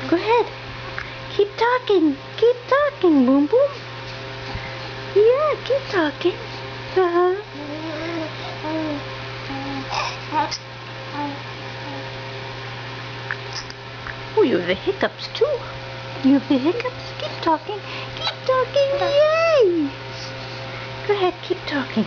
Go ahead. Keep talking. Keep talking, Boom Boom. Yeah, keep talking. Uh-huh. Oh, you have the hiccups too. You have the hiccups. Keep talking. Keep talking. Yay! Go ahead, keep talking.